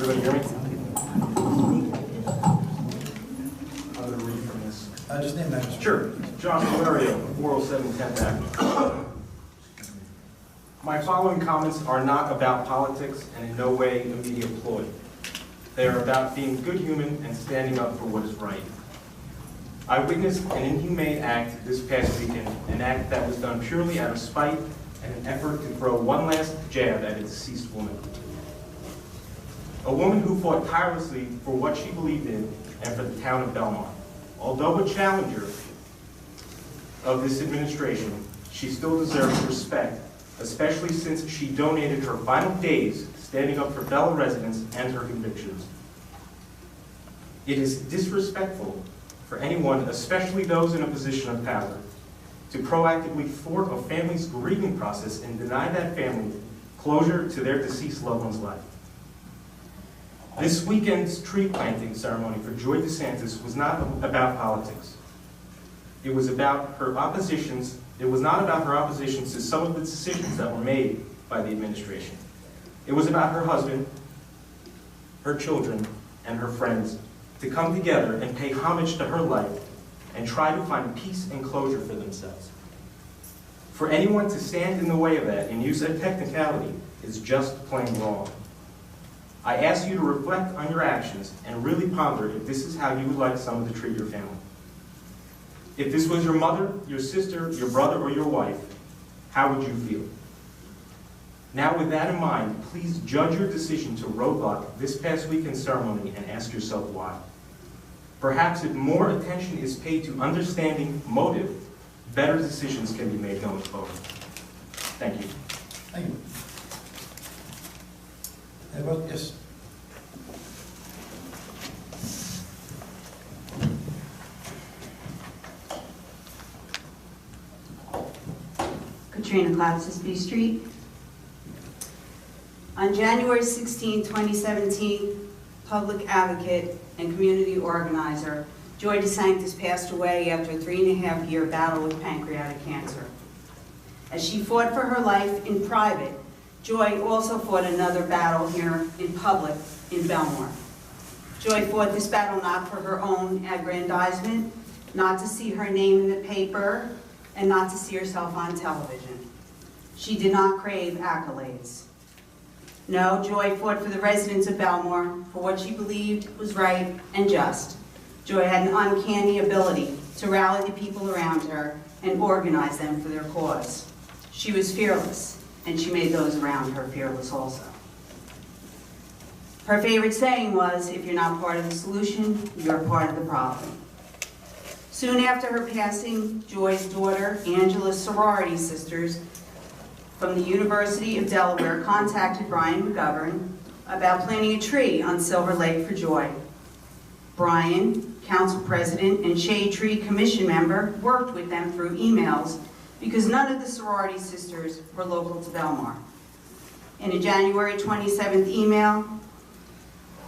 Everybody hear me? I'm going to read from this. Just name that. Sure. John Doherty, 407 10th Avenue. My following comments are not about politics and in no way a media ploy. They are about being good human and standing up for what is right. I witnessed an inhumane act this past weekend, an act that was done purely out of spite and an effort to throw one last jab at a deceased woman. A woman who fought tirelessly for what she believed in and for the town of Belmar. Although a challenger of this administration, she still deserves respect, especially since she donated her final days standing up for fellow residents and her convictions. It is disrespectful for anyone, especially those in a position of power, to proactively thwart a family's grieving process and deny that family closure to their deceased loved one's life. This weekend's tree planting ceremony for Joy DeSantis was not about politics. It was about her oppositions. It was not about her oppositions to some of the decisions that were made by the administration. It was about her husband, her children, and her friends to come together and pay homage to her life and try to find peace and closure for themselves. For anyone to stand in the way of that and use a technicality is just plain wrong. I ask you to reflect on your actions and really ponder if this is how you would like someone to treat your family. If this was your mother, your sister, your brother, or your wife, how would you feel? Now, with that in mind, please judge your decision to roadblock this past weekend's ceremony and ask yourself why. Perhaps if more attention is paid to understanding motive, better decisions can be made going forward. Thank you. Thank you. Anybody? Yes. Katrina Klapsis, B Street. On January 16, 2017, public advocate and community organizer Joy DeSantis passed away after a 3.5-year battle with pancreatic cancer. As she fought for her life in private, Joy also fought another battle here in public in Belmar. Joy fought this battle not for her own aggrandizement, not to see her name in the paper, and not to see herself on television. She did not crave accolades. No, Joy fought for the residents of Belmar for what she believed was right and just. Joy had an uncanny ability to rally the people around her and organize them for their cause. She was fearless, and she made those around her fearless also. Her favorite saying was, if you're not part of the solution, you're part of the problem. Soon after her passing, Joy's daughter, Angela's sorority sisters from the University of Delaware contacted Brian McGovern about planting a tree on Silver Lake for Joy. Brian, council president and Shade Tree Commission member, worked with them through emails because none of the sorority sisters were local to Belmar. In a January 27th email,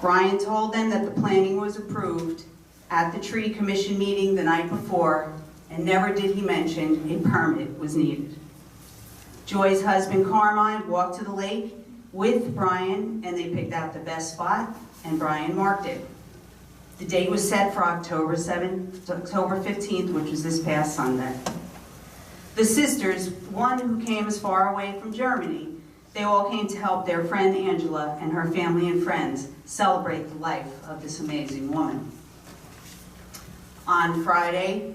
Brian told them that the planting was approved at the Tree Commission meeting the night before, and never did he mention a permit was needed. Joy's husband Carmine walked to the lake with Brian, and they picked out the best spot, and Brian marked it. The date was set for October 15th, which was this past Sunday. The sisters, one who came as far away from Germany, they all came to help their friend Angela and her family and friends celebrate the life of this amazing woman. On Friday,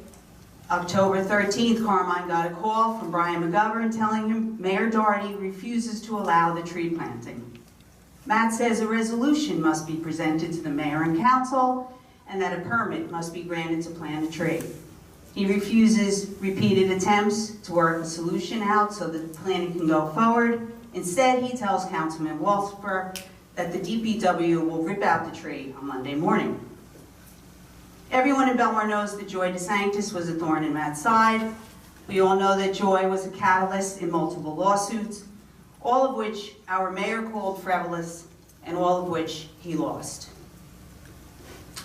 October 13th, Carmine got a call from Brian McGovern telling him Mayor Doherty refuses to allow the tree planting. Matt says a resolution must be presented to the mayor and council and that a permit must be granted to plant a tree. He refuses repeated attempts to work a solution out so that the planting can go forward. Instead, he tells Councilman Walsper that the DPW will rip out the tree on Monday morning. Everyone in Belmar knows that Joy DeSantis was a thorn in Matt's side. We all know that Joy was a catalyst in multiple lawsuits, all of which our mayor called frivolous, and all of which he lost.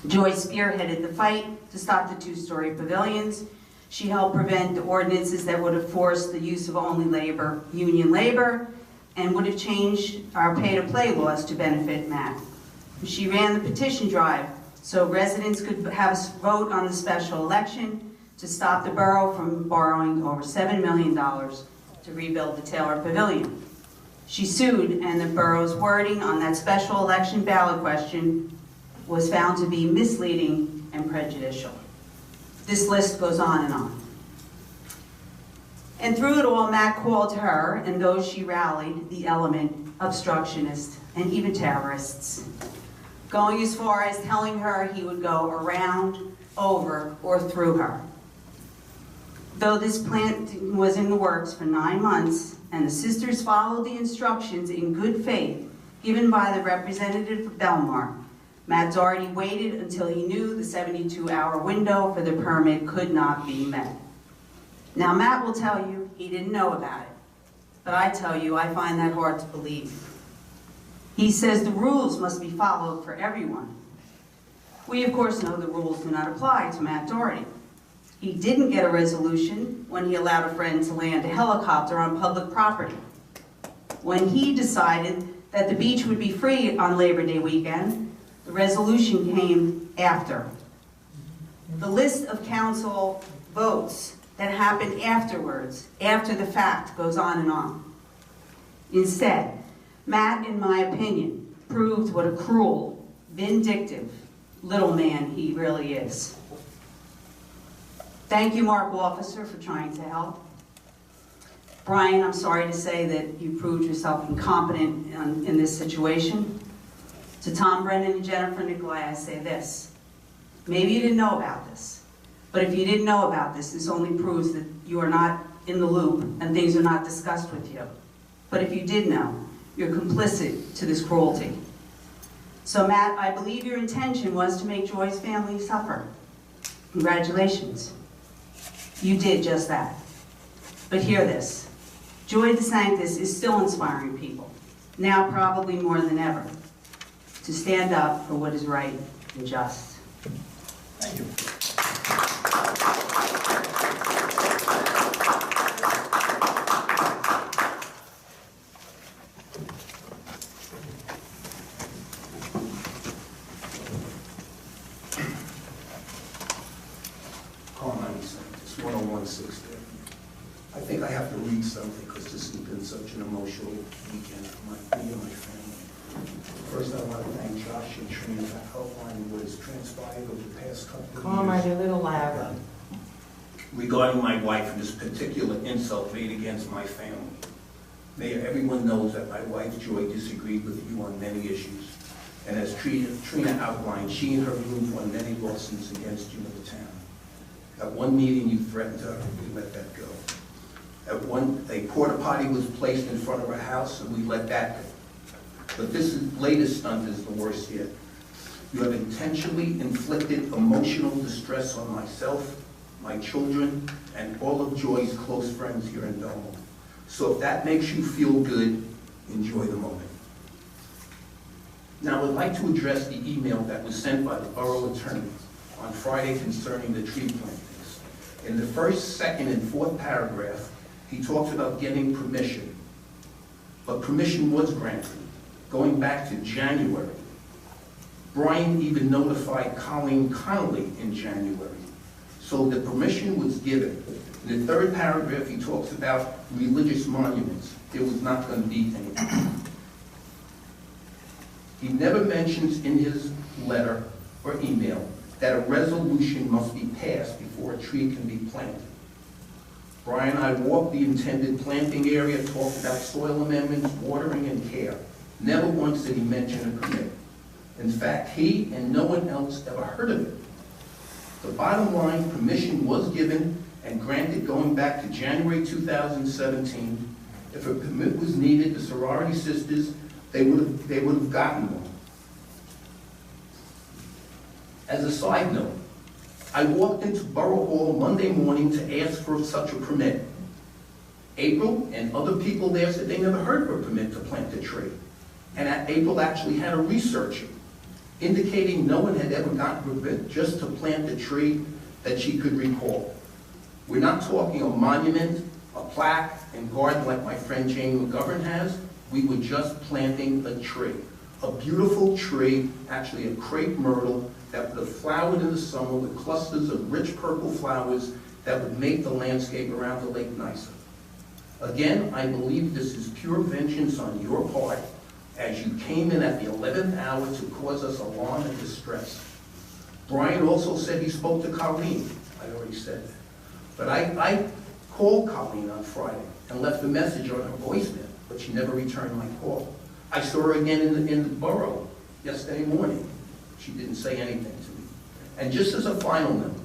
Joy spearheaded the fight to stop the two-story pavilions. She helped prevent the ordinances that would have forced the use of only labor, union labor, and would have changed our pay-to-play laws to benefit Matt. She ran the petition drive so residents could have a vote on the special election to stop the borough from borrowing over $7 million to rebuild the Taylor Pavilion. She sued, and the borough's wording on that special election ballot question was found to be misleading and prejudicial. This list goes on and on. And through it all, Matt called her and those she rallied the element obstructionists and even terrorists, going as far as telling her he would go around, over, or through her. Though this plan was in the works for 9 months, and the sisters followed the instructions in good faith given by the representative of Belmar, Matt Doherty waited until he knew the 72-hour window for the permit could not be met. Now, Matt will tell you he didn't know about it, but I tell you, I find that hard to believe. He says the rules must be followed for everyone. We, of course, know the rules do not apply to Matt Doherty. He didn't get a resolution when he allowed a friend to land a helicopter on public property. When he decided that the beach would be free on Labor Day weekend, the resolution came after. The list of council votes that happened afterwards, after the fact, goes on and on. Instead, Matt, in my opinion, proved what a cruel, vindictive little man he really is. Thank you, Mark Officer, for trying to help. Brian, I'm sorry to say that you proved yourself incompetent in this situation. To Tom Brennan and Jennifer Nicolai, I say this. Maybe you didn't know about this, but if you didn't know about this, this only proves that you are not in the loop and things are not discussed with you. But if you did know, you're complicit to this cruelty. So Matt, I believe your intention was to make Joy's family suffer. Congratulations. You did just that. But hear this. Joy DeSanctis is still inspiring people, now probably more than ever, to stand up for what is right and just. Thank you. It's 10160. I think I have to read something because this has been such an emotional weekend for me and my family. First, I want to thank Josh and Trina for outlining what has transpired over the past couple of years. Come on, a little louder. Regarding my wife and this particular insult made against my family. Mayor, everyone knows that my wife Joy disagreed with you on many issues. And as Trina outlined, she and her group won many lawsuits against you in the town. At one meeting, you threatened her, and we let that go. At one, a porta potty was placed in front of her house, and we let that go. But this latest stunt is the worst yet. You have intentionally inflicted emotional distress on myself, my children, and all of Joy's close friends here in Belmont. So if that makes you feel good, enjoy the moment. Now, I would like to address the email that was sent by the borough attorney on Friday concerning the tree plantings. In the first, second, and fourth paragraph, he talks about getting permission. But permission was granted, going back to January. Brian even notified Colleen Connolly in January. So the permission was given. In the third paragraph, he talks about religious monuments. There was not going to be any. He never mentions in his letter or email that a resolution must be passed before a tree can be planted. Brian and I walked the intended planting area, talked about soil amendments, watering, and care. Never once did he mention a permit. In fact, he and no one else ever heard of it. The bottom line, permission was given and granted going back to January 2017. If a permit was needed, the sorority sisters, they would have gotten one. As a side note, I walked into Borough Hall Monday morning to ask for such a permit. April and other people there said they never heard of a permit to plant a tree. And April actually had a researcher indicating no one had ever gotten a permit just to plant a tree that she could recall. We're not talking a monument, a plaque, and garden like my friend Jane McGovern has. We were just planting a tree. a beautiful tree, actually a crepe myrtle, that would have flowered in the summer with clusters of rich purple flowers that would make the landscape around the lake nicer. Again, I believe this is pure vengeance on your part, as you came in at the 11th hour to cause us alarm and distress. Brian also said he spoke to Colleen. I already said that. But I called Colleen on Friday and left a message on her voicemail, but she never returned my call. I saw her again in the borough yesterday morning. She didn't say anything to me. And just as a final note,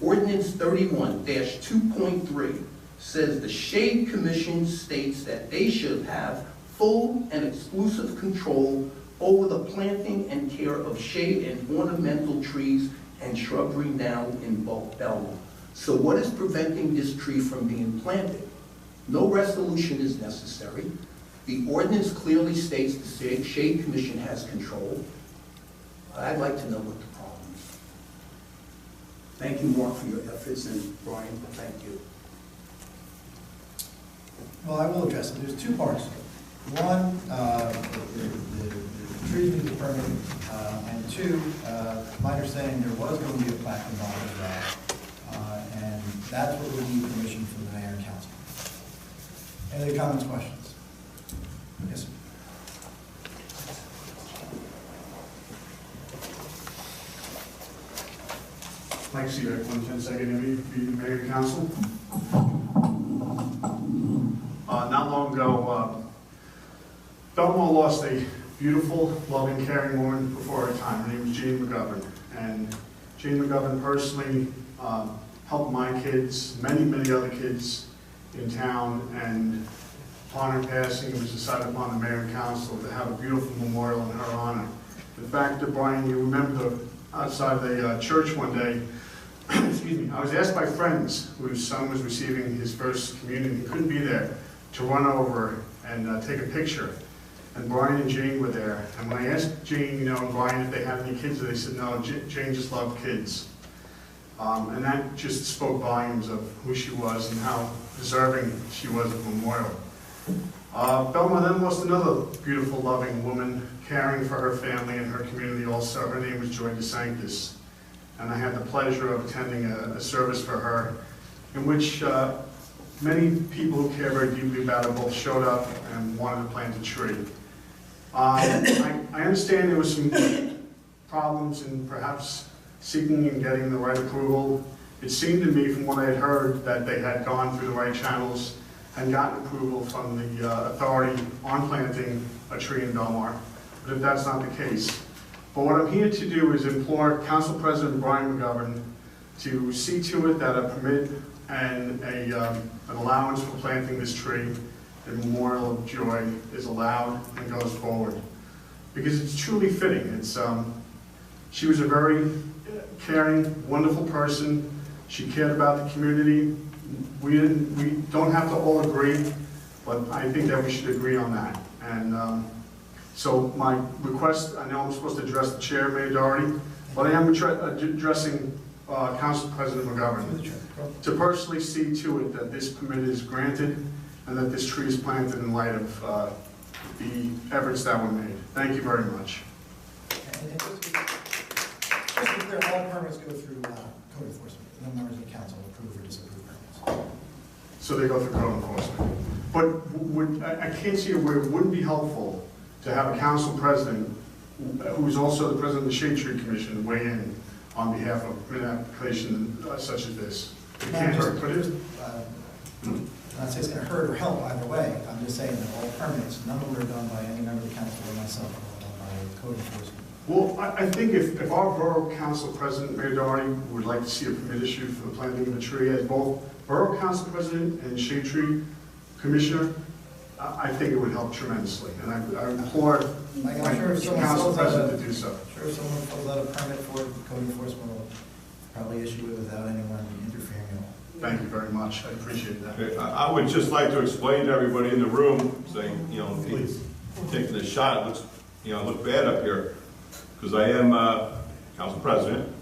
Ordinance 31-2.3 says the Shade Commission states that they should have full and exclusive control over the planting and care of shade and ornamental trees and shrubbery now in Belmont. So what is preventing this tree from being planted? No resolution is necessary. The ordinance clearly states the Shade Commission has control. I'd like to know what the problem is. Thank you, Mark, for your efforts, and Brian, thank you. Well, I will address it. There's two parts. One, the trees need the permit, and two, my understanding there was going to be a plaque involved with that, and that's what we need permission from the mayor and council. Any other comments, questions? Yes, sir. Mike Seaver, 110 Avenue, Mayor and Council. Not long ago, Belmont lost a beautiful, loving, caring woman before her time. Her name was Jane McGovern. And Jane McGovern personally helped my kids, many, many other kids in town. And upon her passing, it was decided upon the mayor and council to have a beautiful memorial in her honor. In fact, Brian, you remember outside the church one day, excuse me, I was asked by friends whose son was receiving his first communion, he couldn't be there, to run over and take a picture. And Brian and Jane were there. And when I asked Jane, and Brian if they had any kids, they said, no, Jane just loved kids. And that just spoke volumes of who she was and how deserving she was of a memorial. Belmont then lost another beautiful, loving woman, caring for her family and her community also. Her name was Joy DeSanctis. And I had the pleasure of attending a service for her in which many people who care very deeply about her both showed up and wanted to plant a tree. I understand there were some problems in perhaps seeking and getting the right approval. It seemed to me from what I had heard that they had gone through the right channels and gotten approval from the authority on planting a tree in Belmar. But if that's not the case, but what I'm here to do is implore Council President Brian McGovern to see to it that a permit and an allowance for planting this tree in memorial of Joy is allowed and goes forward. Because it's truly fitting. It's, she was a very caring, wonderful person. She cared about the community. We don't have to all agree, but I think that we should agree on that. And so my request, I know I'm supposed to address the chair, Mayor Doherty, but I am addressing Council President McGovern to personally see to it that this permit is granted and that this tree is planted in light of the efforts that were made. Thank you very much. And just to be clear, all permits go through code enforcement. No members of the council approve or disapprove permits. So they go through code enforcement. But I can't see where it wouldn't be helpful to have a council president, who is also the president of the Shade Tree Commission, weigh in on behalf of an application such as this. It can't hurt, but it is. I'm not saying it's going to hurt or help either way. I'm just saying that all permits, none of them are done by any member of the council or myself, are done by code enforcement. Well, I think if our borough council president, Mayor Doherty, would like to see a permit issued for the planting of a tree, as both borough council president and Shade Tree Commissioner, I think it would help tremendously. And I implore my council president to do so. I'm sure if someone fills out a permit for it, code enforcement will probably issue it without anyone interfering at all. Thank you very much. I appreciate that. Okay, I would just like to explain to everybody in the room, saying, Please. taking a shot, it looks, I look bad up here, because I am council president,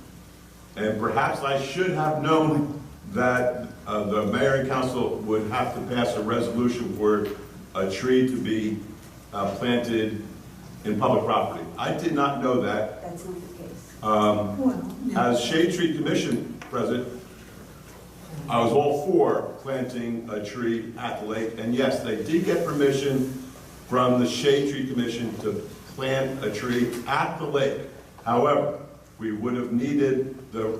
and perhaps I should have known that the mayor and council would have to pass a resolution for a tree to be planted in public property. I did not know that. That's not the case. As Shade Tree Commission President, I was all for planting a tree at the lake, and yes, they did get permission from the Shade Tree Commission to plant a tree at the lake. However, we would have needed the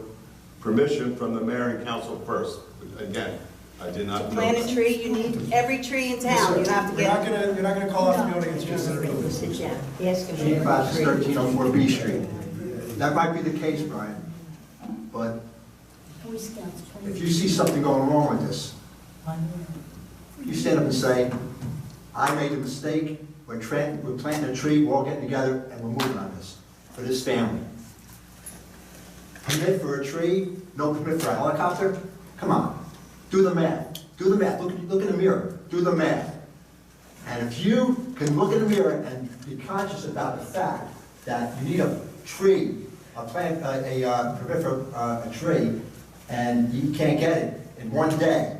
permission from the mayor and council first. Again, I did not know. Plant a tree, you need every tree in town, you have to get. You're not gonna call off the building inspector. Chief Box, 1304 B Street. That might be the case, Brian, but if you see something going wrong with this, you stand up and say, I made a mistake, we're planting a tree, we're all getting together, and we're moving on this, for this family. Permit for a tree, no permit for a helicopter? Come on, do the math, do the math, look in the mirror, do the math. And if you can look in the mirror and be conscious about the fact that you need a tree, permit for a tree, and you can't get it in one day,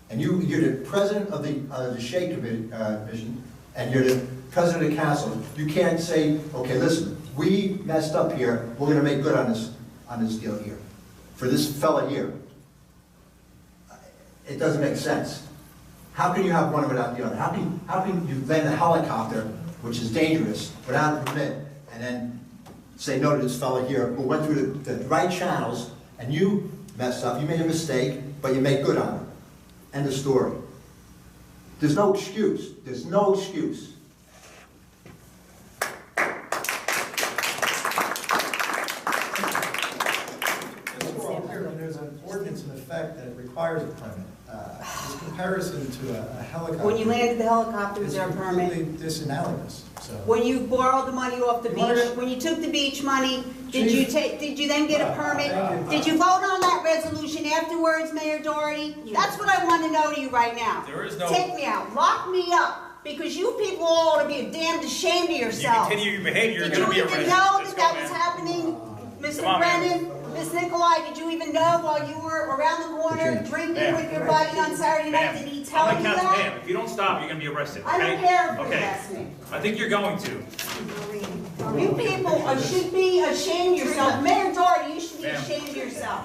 and you're the president of the Shade Commission, and you're the president of the council, you can't say, okay, listen, we messed up here, we're gonna make good on this deal here, for this fella here. It doesn't make sense. How can you have one without the other? How can you land a helicopter, which is dangerous, without a permit, and then say no to this fella here who went through the right channels, and you messed up, you made a mistake, but you made good on it. End of story. There's no excuse. There's no excuse. There's an ordinance in effect that requires a permit. This comparison to a helicopter. When you landed the helicopter, was there a It's permit? completely disanalogous, so. When you borrowed the money off the You wanna- beach, when you took the beach money, did Chief- you then get a permit? Did you vote on that resolution afterwards, Mayor Doherty? That's what I want to know to you right now. There is no- Take me out, lock me up, because you people all ought to be damned ashamed of You yourselves. continue your behavior, you're Did gonna you be even arrested. know Let's that go, that was man. happening? Mr. Come on, man. Brennan, Ms. Nikolai, did you even know while you were around the corner drinking Ma'am. with your buddy on Saturday night? Did he tell I'm you the council, that? ma'am. If you don't stop, you're gonna be arrested, I don't okay? care if you Okay. arrest me. I think you're going to. You people should be ashamed of yourself. Mayor Doherty, you should be Ma'am. ashamed of yourself.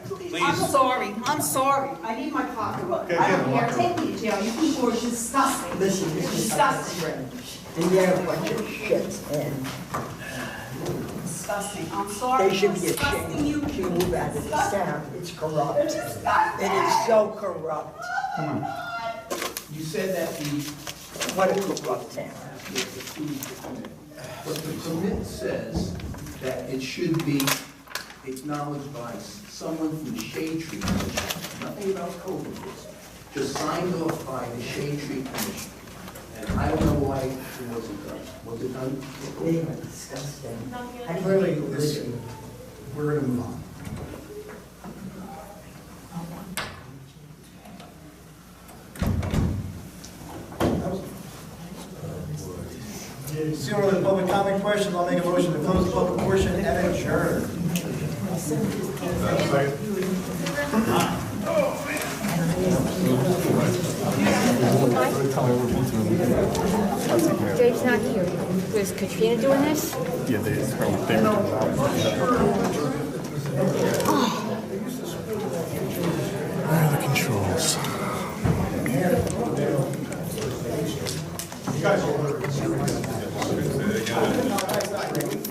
Please. I'm sorry. I'm sorry. I need my pocketbook. I don't care. Take me to jail. You people are disgusting. Listen, this is Disgusting. and they're a bunch of shit, and Disgusting. I'm sorry. they should be Disgusting, ashamed you to move out of this town. It's corrupt. They're disgusting. It is so corrupt. You said that What a corrupt town. but the permit says that it should be acknowledged by someone from the Shade Tree Commission. Nothing about code enforcement, just signed off by the Shade Tree Commission. And I don't know why it wasn't done. Was it done? They are disgusting. How do you Clearly, make a this, living? we're gonna move on. See all the public comment questions, I'll make a motion to close the public portion and adjourn. Dave's not here. Was Katrina doing this? Yeah, they Where are the controls? You guys will order it.